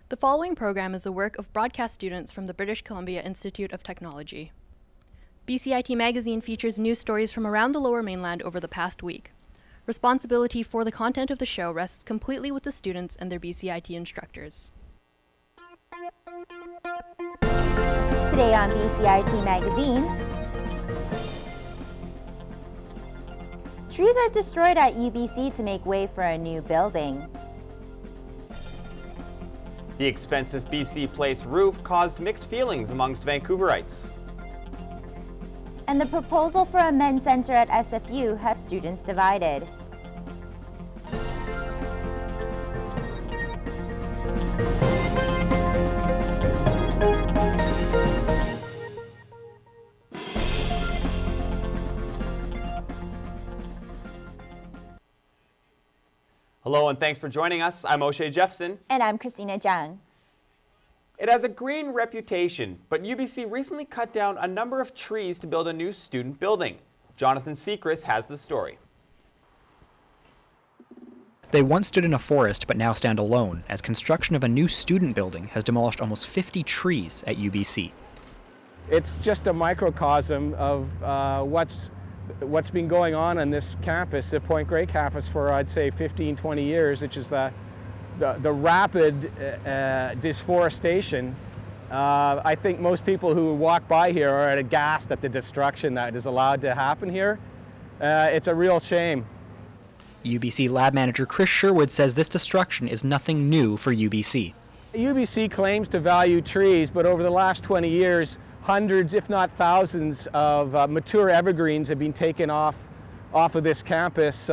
The following program is a work of broadcast students from the British Columbia Institute of Technology. BCIT Magazine features news stories from around the Lower Mainland over the past week. Responsibility for the content of the show rests completely with the students and their BCIT instructors. Today on BCIT Magazine, trees are destroyed at UBC to make way for a new building. The expensive BC Place roof caused mixed feelings amongst Vancouverites. And the proposal for a men's center at SFU has students divided. Hello and thanks for joining us. I'm O'Shea Jeffson. And I'm Christina Jung. It has a green reputation, but UBC recently cut down a number of trees to build a new student building. Jonathan Sechrist has the story. They once stood in a forest but now stand alone as construction of a new student building has demolished almost 50 trees at UBC. It's just a microcosm of what's been going on this campus, the Point Grey campus, for I'd say 15, 20 years, which is the rapid deforestation. I think most people who walk by here are aghast at the destruction that is allowed to happen here. It's a real shame. UBC lab manager Chris Sherwood says this destruction is nothing new for UBC. UBC claims to value trees, but over the last 20 years, hundreds, if not thousands, of mature evergreens have been taken off of this campus,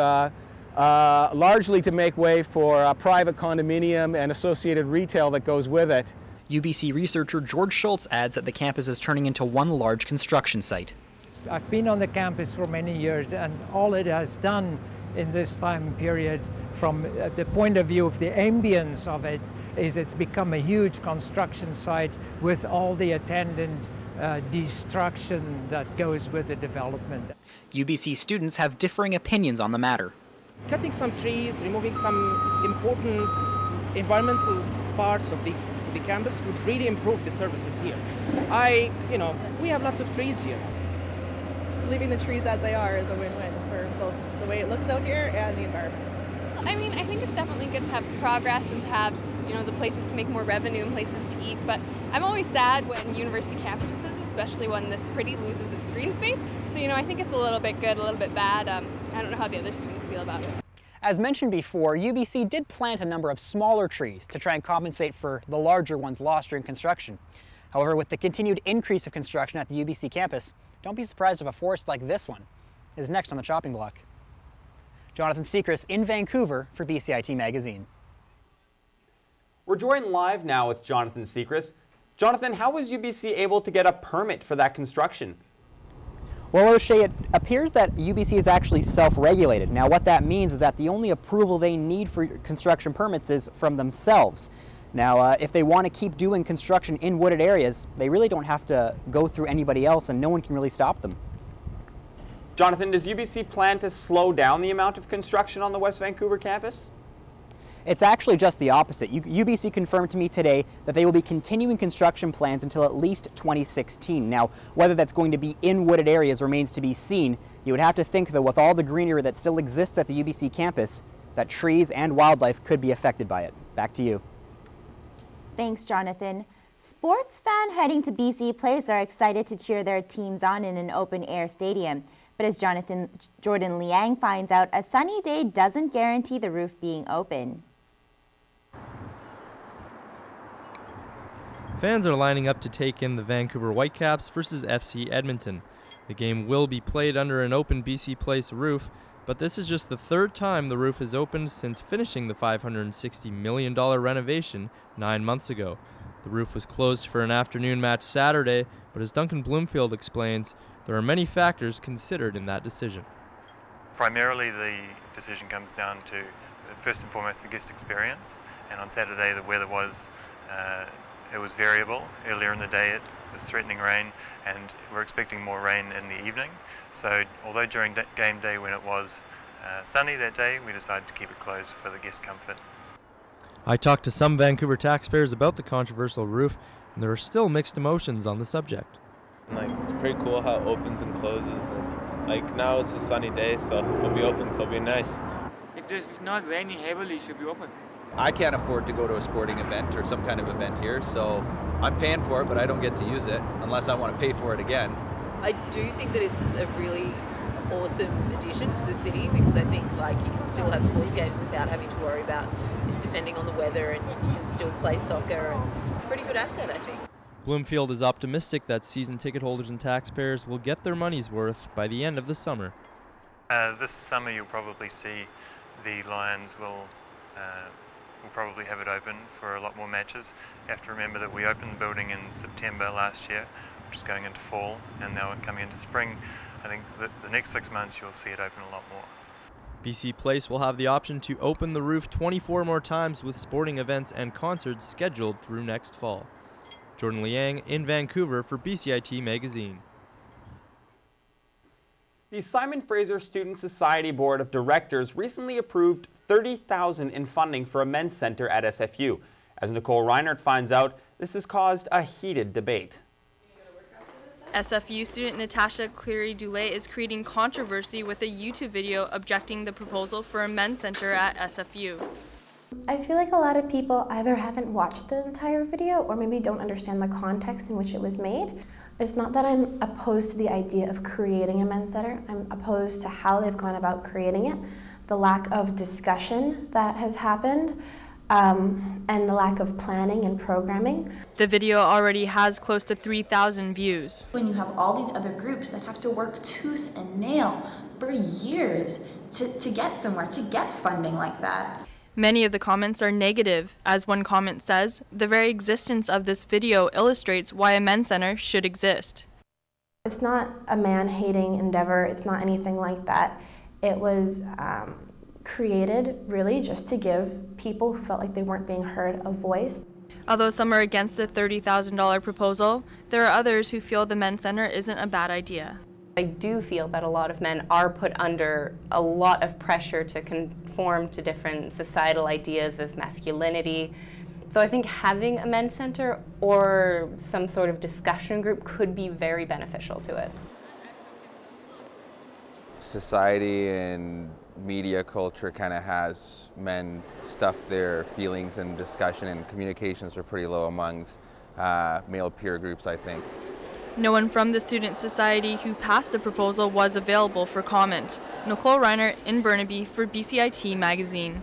largely to make way for a private condominium and associated retail that goes with it. UBC researcher George Schultz adds that the campus is turning into one large construction site. I've been on the campus for many years, and all it has done in this time period, from the point of view of the ambience of it, is it's become a huge construction site with all the attendant destruction that goes with the development. UBC students have differing opinions on the matter. Cutting some trees, removing some important environmental parts of the campus would really improve the services here. We have lots of trees here. Leaving the trees as they are is a win-win for both the way it looks out here and the environment. I mean, I think it's definitely good to have progress and to have, the places to make more revenue and places to eat, but I'm always sad when university campuses, especially one this pretty, loses its green space. So, I think it's a little bit good, a little bit bad. I don't know how the other students feel about it. As mentioned before, UBC did plant a number of smaller trees to try and compensate for the larger ones lost during construction. However, with the continued increase of construction at the UBC campus, don't be surprised if a forest like this one is next on the chopping block. Jonathan Sechrist in Vancouver for BCIT Magazine. We're joined live now with Jonathan Sechrist. Jonathan, how was UBC able to get a permit for that construction? Well, O'Shea, it appears that UBC is actually self-regulated. Now, what that means is that the only approval they need for construction permits is from themselves. Now, if they want to keep doing construction in wooded areas, they really don't have to go through anybody else, and no one can really stop them. Jonathan, does UBC plan to slow down the amount of construction on the West Vancouver campus? It's actually just the opposite. UBC confirmed to me today that they will be continuing construction plans until at least 2016. Now, whether that's going to be in wooded areas remains to be seen. You would have to think, though, with all the greenery that still exists at the UBC campus, that trees and wildlife could be affected by it. Back to you. Thanks, Jonathan. Sports fans heading to BC Place are excited to cheer their teams on in an open-air stadium. But as Jordan Liang finds out, a sunny day doesn't guarantee the roof being open. Fans are lining up to take in the Vancouver Whitecaps versus FC Edmonton. The game will be played under an open BC Place roof, but this is just the third time the roof has opened since finishing the $560 million renovation 9 months ago. The roof was closed for an afternoon match Saturday, but as Duncan Bloomfield explains, there are many factors considered in that decision. Primarily the decision comes down to, first and foremost, the guest experience, and on Saturday the weather was it was variable. Earlier in the day it was threatening rain, and we're expecting more rain in the evening. So although during game day when it was sunny that day, we decided to keep it closed for the guest comfort. I talked to some Vancouver taxpayers about the controversial roof, and there are still mixed emotions on the subject. Like, it's pretty cool how it opens and closes, and like now it's a sunny day, so it'll be open, so it'll be nice. If it's not raining heavily, it should be open. I can't afford to go to a sporting event or some kind of event here, so I'm paying for it, but I don't get to use it unless I want to pay for it again. I do think that it's a really awesome addition to the city, because I think like you can still have sports games without having to worry about depending on the weather, and you can still play soccer, and it's a pretty good asset, I think. Bloomfield is optimistic that season ticket holders and taxpayers will get their money's worth by the end of the summer. This summer you'll probably see the Lions will probably have it open for a lot more matches. You have to remember that we opened the building in September last year, which is going into fall, and now coming into spring. I think that the next 6 months you'll see it open a lot more. BC Place will have the option to open the roof 24 more times, with sporting events and concerts scheduled through next fall. Jordan Liang in Vancouver for BCIT Magazine. The Simon Fraser Student Society Board of Directors recently approved $30,000 in funding for a men's center at SFU. As Nicole Reinert finds out, this has caused a heated debate. SFU student Natasha Cleary-Dulé is creating controversy with a YouTube video objecting the proposal for a men's center at SFU. I feel like a lot of people either haven't watched the entire video or maybe don't understand the context in which it was made. It's not that I'm opposed to the idea of creating a men's center. I'm opposed to how they've gone about creating it, the lack of discussion that has happened, and the lack of planning and programming. The video already has close to 3,000 views. When you have all these other groups that have to work tooth and nail for years to get somewhere, to get funding like that. Many of the comments are negative. As one comment says, the very existence of this video illustrates why a men's center should exist. It's not a man-hating endeavor. It's not anything like that. It was created really just to give people who felt like they weren't being heard a voice. Although some are against the $30,000 proposal, there are others who feel the men's center isn't a bad idea. I do feel that a lot of men are put under a lot of pressure to conform to different societal ideas of masculinity. So I think having a men's center or some sort of discussion group could be very beneficial to it. Society and media culture kind of has men stuff their feelings and discussion, and communications are pretty low amongst male peer groups, I think. No one from the Student Society who passed the proposal was available for comment. Nicole Reiner in Burnaby for BCIT Magazine.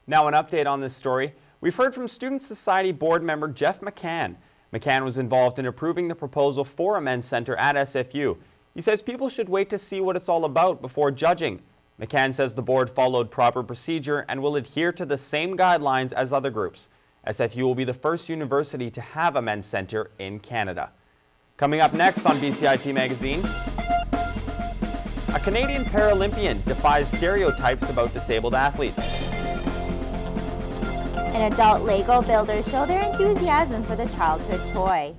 Now an update on this story. We've heard from Student Society board member Jeff McCann. McCann was involved in approving the proposal for a men's center at SFU. He says people should wait to see what it's all about before judging. McCann says the board followed proper procedure and will adhere to the same guidelines as other groups. SFU will be the first university to have a men's center in Canada. Coming up next on BCIT Magazine, a Canadian Paralympian defies stereotypes about disabled athletes. And adult Lego builders show their enthusiasm for the childhood toy.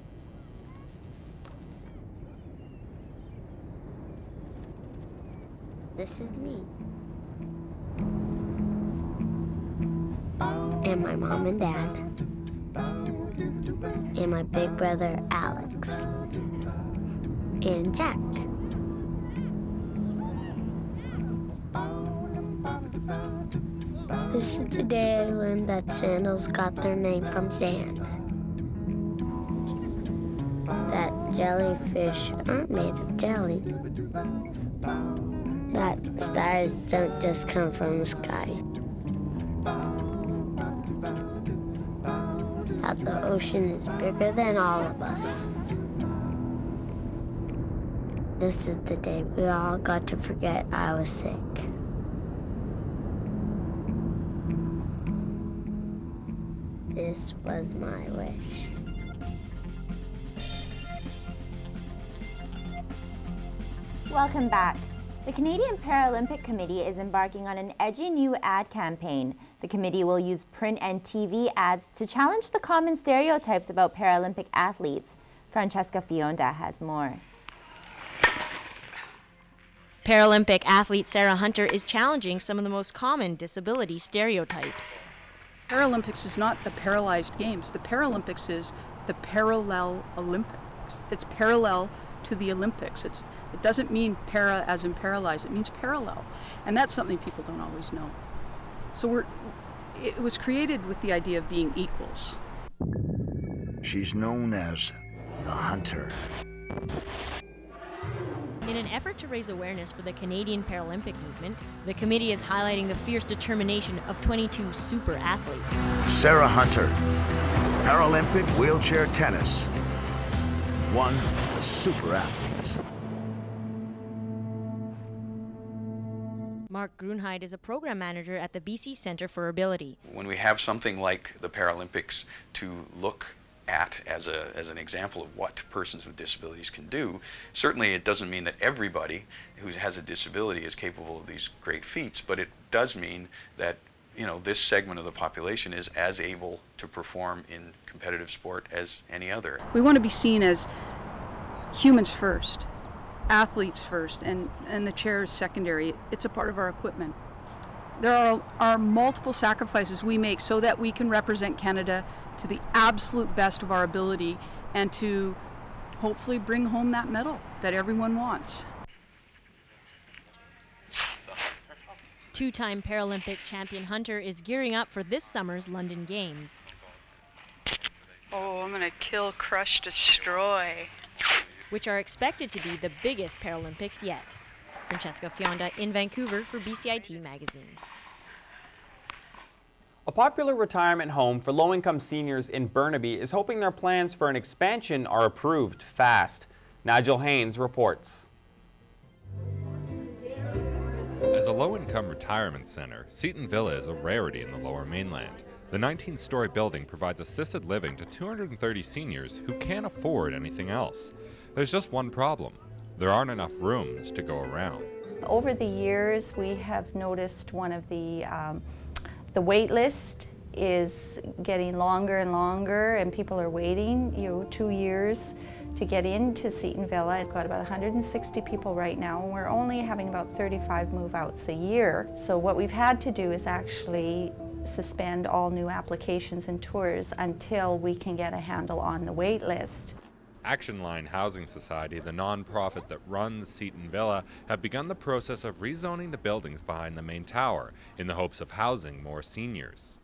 This is me. And my mom and dad. And my big brother Alex. And Jack. This is the day I learned that sandals got their name from sand. That jellyfish aren't made of jelly. That stars don't just come from the sky. That the ocean is bigger than all of us. This is the day we all got to forget I was sick. This was my wish. Welcome back. The Canadian Paralympic Committee is embarking on an edgy new ad campaign. The committee will use print and TV ads to challenge the common stereotypes about Paralympic athletes. Francesca Fionda has more. Paralympic athlete Sarah Hunter is challenging some of the most common disability stereotypes. Paralympics is not the paralyzed games. The Paralympics is the parallel Olympics. It's parallel to the Olympics. It doesn't mean para as in paralyzed, it means parallel. And that's something people don't always know. So it was created with the idea of being equals. She's known as the Hunter. In an effort to raise awareness for the Canadian Paralympic movement, the committee is highlighting the fierce determination of 22 super athletes. Sarah Hunter, Paralympic wheelchair tennis. One of the super athletes. Mark Grunheid is a program manager at the BC Centre for Ability. When we have something like the Paralympics to look at as an example of what persons with disabilities can do, certainly it doesn't mean that everybody who has a disability is capable of these great feats, but it does mean that, you know, this segment of the population is as able to perform in competitive sport as any other. We want to be seen as humans first, athletes first, and the chair is secondary. It's a part of our equipment. There are multiple sacrifices we make so that we can represent Canada to the absolute best of our ability and to hopefully bring home that medal that everyone wants. Two-time Paralympic champion Hunter is gearing up for this summer's London Games. Oh, I'm gonna kill, crush, destroy. Which are expected to be the biggest Paralympics yet. Francesca Fionda in Vancouver for BCIT Magazine. A popular retirement home for low-income seniors in Burnaby is hoping their plans for an expansion are approved fast. Nigel Haynes reports. As a low-income retirement center, Seton Villa is a rarity in the Lower Mainland. The 19-story building provides assisted living to 230 seniors who can't afford anything else. There's just one problem. There aren't enough rooms to go around. Over the years, we have noticed one of the wait list is getting longer and longer, and people are waiting, 2 years to get into Seton Villa. I've got about 160 people right now, and we're only having about 35 move-outs a year. So what we've had to do is actually suspend all new applications and tours until we can get a handle on the wait list. Action Line Housing Society, the non-profit that runs Seton Villa, have begun the process of rezoning the buildings behind the main tower in the hopes of housing more seniors.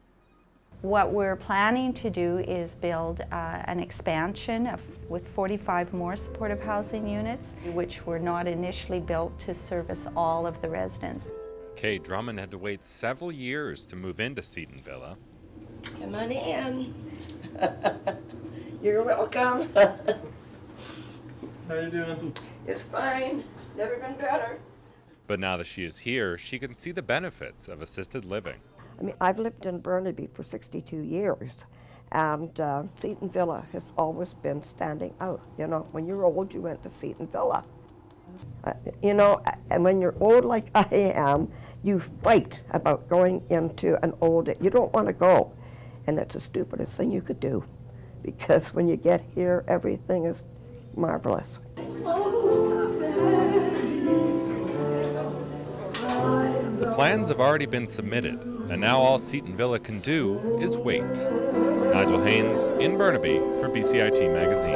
What we're planning to do is build an expansion with 45 more supportive housing units, which were not initially built to service all of the residents. Kay Drummond had to wait several years to move into Seton Villa. Come on in. You're welcome. How you doing? It's fine. Never been better. But now that she is here, she can see the benefits of assisted living. I mean, I've lived in Burnaby for 62 years, and Seton Villa has always been standing out. You know, when you're old, you went to Seton Villa. You know, and when you're old like I am, you fight about going into an old, you don't want to go. And it's the stupidest thing you could do, because when you get here, everything is marvelous. The plans have already been submitted, and now all Seton Villa can do is wait. Nigel Haynes in Burnaby for BCIT Magazine.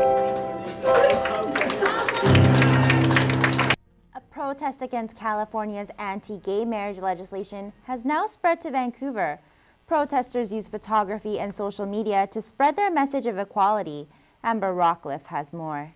A protest against California's anti-gay marriage legislation has now spread to Vancouver. Protesters use photography and social media to spread their message of equality. Amber Rockcliffe has more.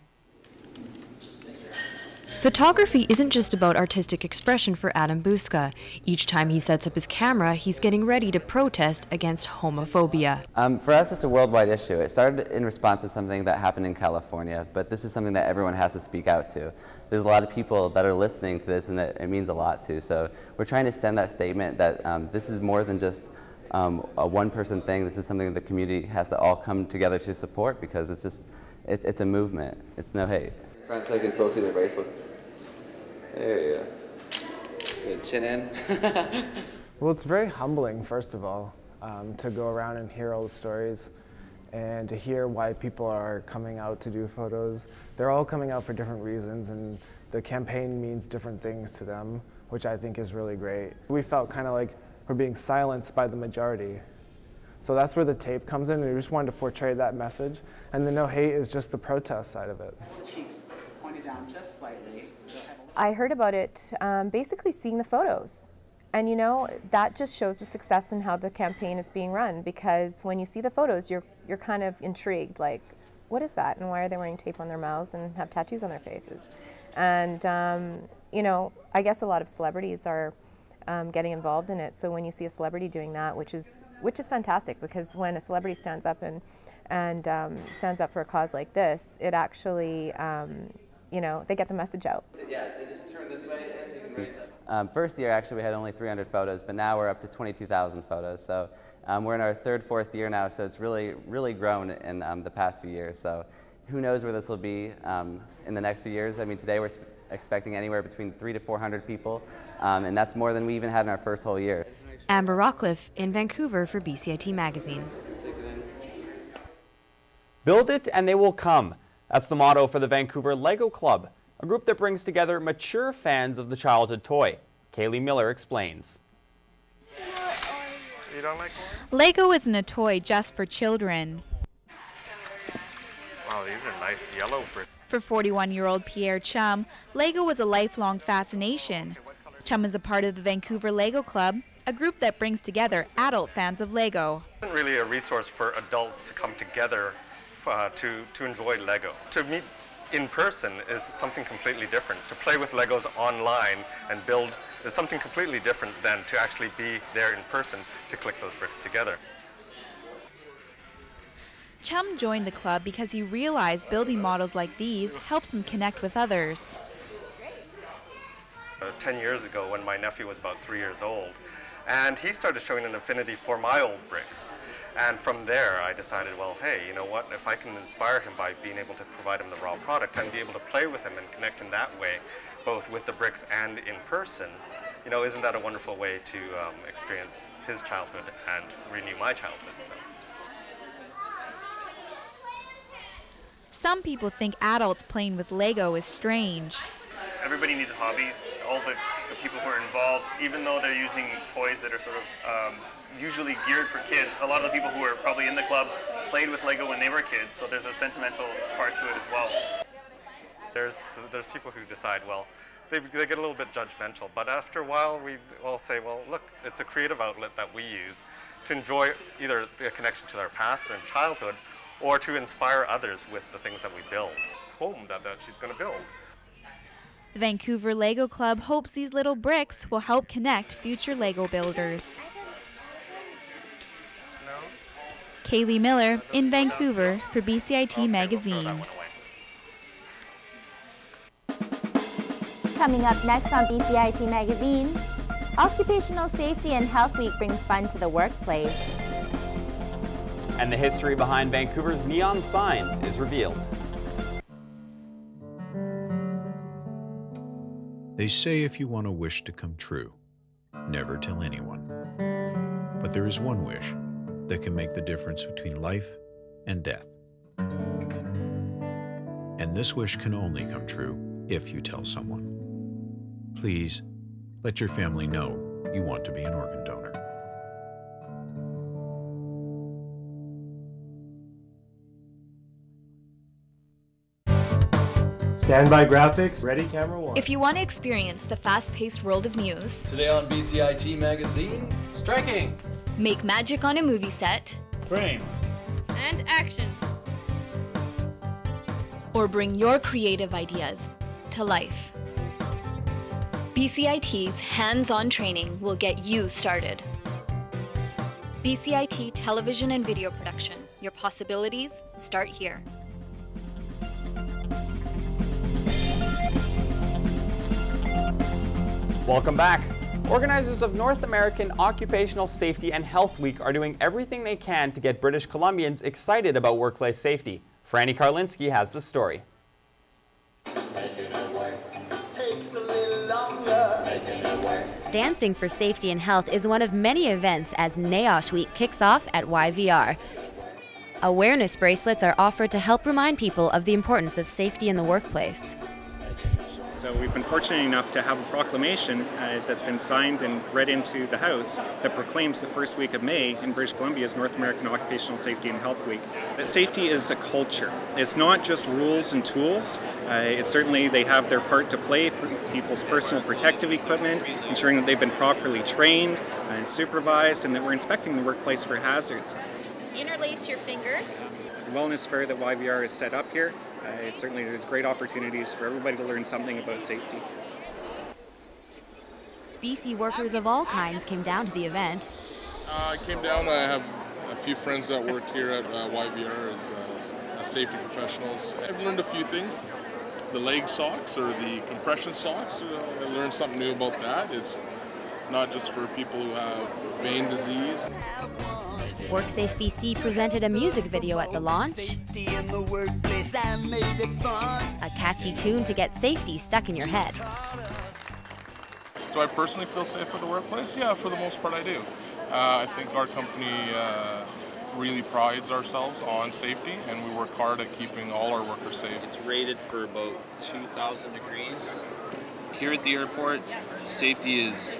Photography isn't just about artistic expression for Adam Buska. Each time he sets up his camera, he's getting ready to protest against homophobia. For us, it's a worldwide issue. It started in response to something that happened in California, but this is something that everyone has to speak out to. There's a lot of people that are listening to this, and that it means a lot to. So we're trying to send that statement that this is more than just a one-person thing. This is something that the community has to all come together to support, because it's just, it's a movement. It's no hate. Front so I can still see the bracelet. There you go. Good chin in. Well, it's very humbling, first of all, to go around and hear all the stories and to hear why people are coming out to do photos. They're all coming out for different reasons, and the campaign means different things to them, which I think is really great. We felt kind of like we're being silenced by the majority. So that's where the tape comes in, and we just wanted to portray that message. And the No Hate is just the protest side of it. Cheeks pointed down just slightly. I heard about it basically seeing the photos. And you know, that just shows the success in how the campaign is being run, because when you see the photos, you're kind of intrigued, like, what is that? And why are they wearing tape on their mouths and have tattoos on their faces? And you know, I guess a lot of celebrities are getting involved in it. So when you see a celebrity doing that, which is fantastic, because when a celebrity stands up and stands up for a cause like this, it actually, you know, they get the message out. Yeah, they just turn this way and you can raise it. First year, actually, we had only 300 photos, but now we're up to 22,000 photos. So we're in our third, fourth year now, so it's really grown in the past few years. So who knows where this will be in the next few years. I mean, today we're expecting anywhere between 300 to 400 people, and that's more than we even had in our first whole year. Amber Rockcliffe in Vancouver for BCIT Magazine. Build it and they will come. That's the motto for the Vancouver Lego Club, a group that brings together mature fans of the childhood toy. Kaylee Miller explains. You don't like orange? Lego isn't a toy just for children. Wow, these are nice yellow bricks. For 41-year-old Pierre Chum, Lego was a lifelong fascination. Chum is a part of the Vancouver Lego Club, a group that brings together adult fans of Lego. It's really a resource for adults to come together to enjoy Lego. To meet in person is something completely different. To play with Legos online and build is something completely different than to actually be there in person to click those bricks together. Chum joined the club because he realized building models like these helps him connect with others. 10 years ago, when my nephew was about 3 years old, and he started showing an affinity for my old bricks. And from there, I decided, well, hey, you know what, if I can inspire him by being able to provide him the raw product and be able to play with him and connect in that way, both with the bricks and in person, you know, isn't that a wonderful way to experience his childhood and renew my childhood? So. Some people think adults playing with Lego is strange. Everybody needs a hobby. All the people who are involved, even though they're using toys that are sort of usually geared for kids, a lot of the people who are probably in the club played with Lego when they were kids, so there's a sentimental part to it as well. There's people who decide, well, they get a little bit judgmental, but after a while we all say, well, look, it's a creative outlet that we use to enjoy either the connection to our past and childhood, or to inspire others with the things that we build, home that she's going to build. The Vancouver Lego Club hopes these little bricks will help connect future Lego builders. Kaylee Miller in Vancouver for BCIT Magazine. Coming up next on BCIT Magazine, Occupational Safety and Health Week brings fun to the workplace. And the history behind Vancouver's neon signs is revealed. They say if you want a wish to come true, never tell anyone. But there is one wish that can make the difference between life and death. And this wish can only come true if you tell someone. Please, let your family know you want to be an organ donor. Standby graphics, ready camera one. If you want to experience the fast-paced world of news, today on BCIT Magazine, striking. Make magic on a movie set, frame, and action. Or bring your creative ideas to life. BCIT's hands-on training will get you started. BCIT Television and Video Production. Your possibilities start here. Welcome back. Organizers of North American Occupational Safety and Health Week are doing everything they can to get British Columbians excited about workplace safety. Franny Karlinski has the story. Dancing for Safety and Health is one of many events as NAOSH Week kicks off at YVR. Awareness bracelets are offered to help remind people of the importance of safety in the workplace. So we've been fortunate enough to have a proclamation that's been signed and read into the House that proclaims the first week of May in British Columbia as North American Occupational Safety and Health Week. That safety is a culture. It's not just rules and tools. It's certainly they have their part to play, people's personal protective equipment, ensuring that they've been properly trained and supervised, and that we're inspecting the workplace for hazards. Interlace your fingers. The wellness fair that YVR has set up here, certainly there's great opportunities for everybody to learn something about safety. BC workers of all kinds came down to the event. I came down. I have a few friends that work here at YVR as safety professionals. I've learned a few things. The leg socks or the compression socks, I learned something new about that. It's not just for people who have vein disease. WorkSafe BC presented a music video at the launch. A catchy tune to get safety stuck in your head. Do I personally feel safe at the workplace? Yeah, for the most part I do. I think our company really prides ourselves on safety, and we work hard at keeping all our workers safe. It's rated for about 2,000 degrees. Here at the airport, safety is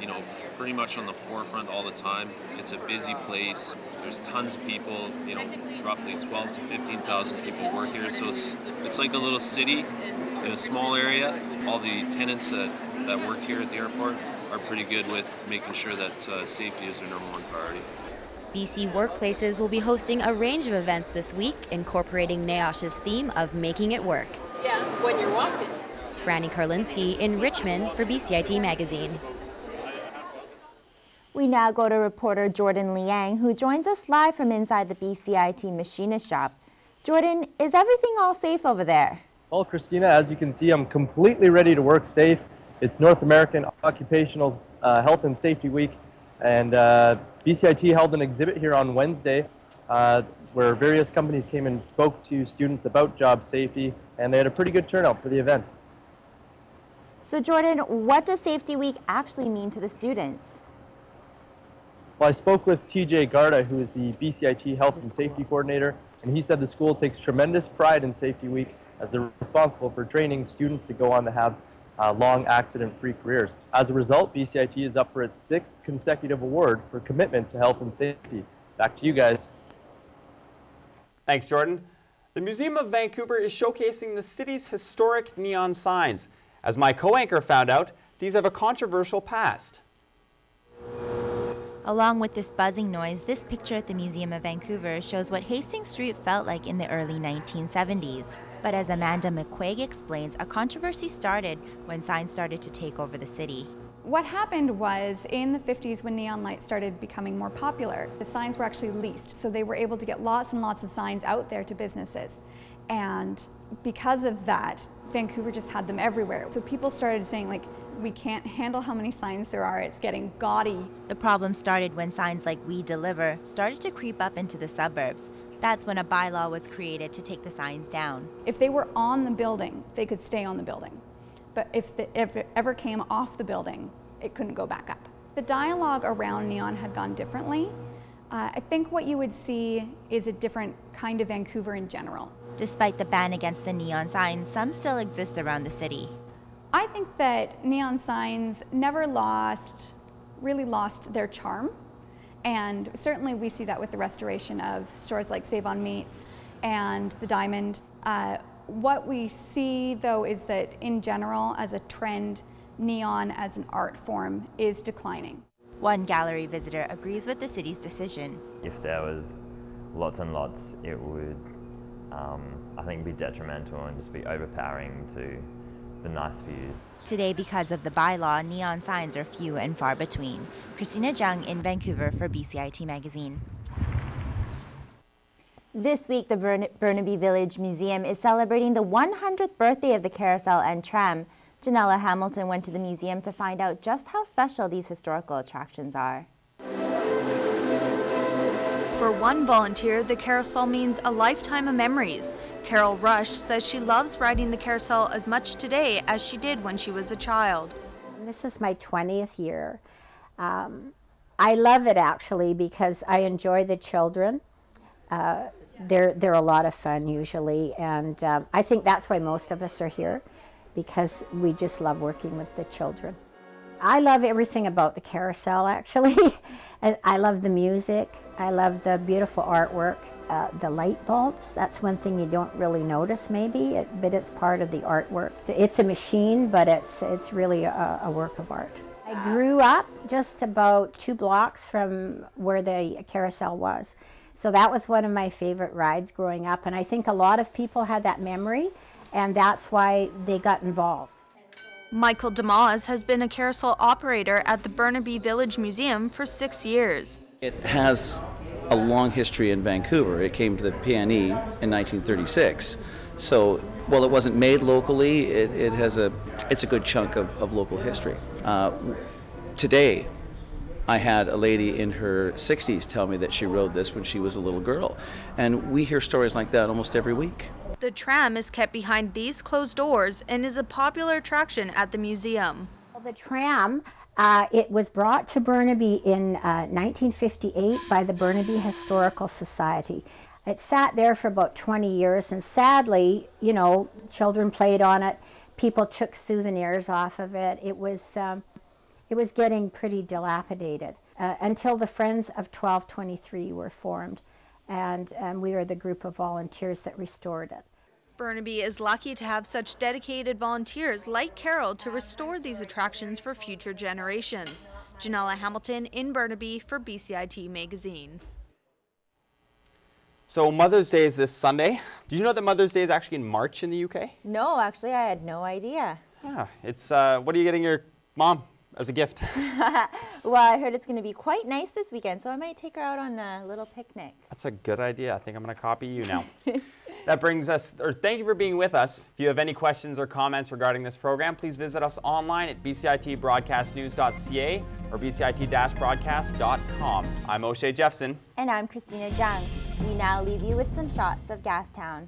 you know, pretty much on the forefront all the time. It's a busy place. There's tons of people, you know, roughly 12 to 15,000 people work here. So it's like a little city in a small area. All the tenants that work here at the airport are pretty good with making sure that safety is their number one priority. BC Workplaces will be hosting a range of events this week, incorporating NAOSH's theme of making it work. Yeah, when you're walking. Franny Karlinski in Richmond for BCIT Magazine. We now go to reporter Jordan Liang, who joins us live from inside the BCIT machinist shop. Jordan, is everything all safe over there? Well, Christina, as you can see, I'm completely ready to work safe. It's North American Occupational Health and Safety Week, and BCIT held an exhibit here on Wednesday where various companies came and spoke to students about job safety, and they had a pretty good turnout for the event. So Jordan, what does Safety Week actually mean to the students? Well, I spoke with TJ Garda, who is the BCIT Health and Safety Coordinator, and he said the school takes tremendous pride in Safety Week as they're responsible for training students to go on to have long accident-free careers. As a result, BCIT is up for its 6th consecutive award for commitment to health and safety. Back to you guys. Thanks, Jordan. The Museum of Vancouver is showcasing the city's historic neon signs. As my co-anchor found out, these have a controversial past. Along with this buzzing noise, this picture at the Museum of Vancouver shows what Hastings Street felt like in the early 1970s. But as Amanda McQuaig explains, a controversy started when signs started to take over the city. What happened was, in the 50s, when neon lights started becoming more popular, the signs were actually leased. So they were able to get lots and lots of signs out there to businesses. And because of that, Vancouver just had them everywhere. So people started saying, like, we can't handle how many signs there are, it's getting gaudy. The problem started when signs like "We Deliver" started to creep up into the suburbs. That's when a bylaw was created to take the signs down. If they were on the building, they could stay on the building. But if it ever came off the building, it couldn't go back up. The dialogue around neon had gone differently. I think what you would see is a different kind of Vancouver in general. Despite the ban against the neon signs, some still exist around the city. I think that neon signs never really lost their charm. And certainly we see that with the restoration of stores like Save on Meats and the Diamond. What we see, though, is that in general, as a trend, neon as an art form is declining. One gallery visitor agrees with the city's decision. If there was lots and lots, it would, I think, be detrimental and just be overpowering to the nice views. Today, because of the bylaw, neon signs are few and far between. Christina Jung in Vancouver for BCIT Magazine. This week, the Burnaby Village Museum is celebrating the 100th birthday of the carousel and tram. Janella Hamilton went to the museum to find out just how special these historical attractions are. For one volunteer, the carousel means a lifetime of memories. Carol Rush says she loves riding the carousel as much today as she did when she was a child. This is my 20th year. I love it actually because I enjoy the children They're a lot of fun usually, and I think that's why most of us are here, because we just love working with the children. I love everything about the carousel, actually. And I love the music. I love the beautiful artwork. The light bulbs, that's one thing you don't really notice maybe, but it's part of the artwork. It's a machine, but it's really a work of art. I grew up just about 2 blocks from where the carousel was. So that was one of my favorite rides growing up, and I think a lot of people had that memory, and that's why they got involved. Michael DeMoss has been a carousel operator at the Burnaby Village Museum for 6 years. It has a long history in Vancouver. It came to the PNE in 1936. So while it wasn't made locally, it's a good chunk of local history. Today, I had a lady in her 60s tell me that she rode this when she was a little girl. And we hear stories like that almost every week. The tram is kept behind these closed doors and is a popular attraction at the museum. Well, the tram, it was brought to Burnaby in 1958 by the Burnaby Historical Society. It sat there for about 20 years, and sadly, you know, children played on it. People took souvenirs off of it. It was getting pretty dilapidated until the Friends of 1223 were formed, and we were the group of volunteers that restored it. Burnaby is lucky to have such dedicated volunteers like Carol to restore these attractions for future generations. Janella Hamilton in Burnaby for BCIT Magazine. So Mother's Day is this Sunday. Did you know that Mother's Day is actually in March in the UK? No, actually I had no idea. Yeah, it's, what are you getting your mom as a gift? Well, I heard it's going to be quite nice this weekend, so I might take her out on a little picnic. That's a good idea. I think I'm going to copy you now. That brings us, or thank you for being with us. If you have any questions or comments regarding this program, please visit us online at bcitbroadcastnews.ca or bcit-broadcast.com. I'm O'Shea Jeffson. And I'm Christina Jung. We now leave you with some shots of Gastown.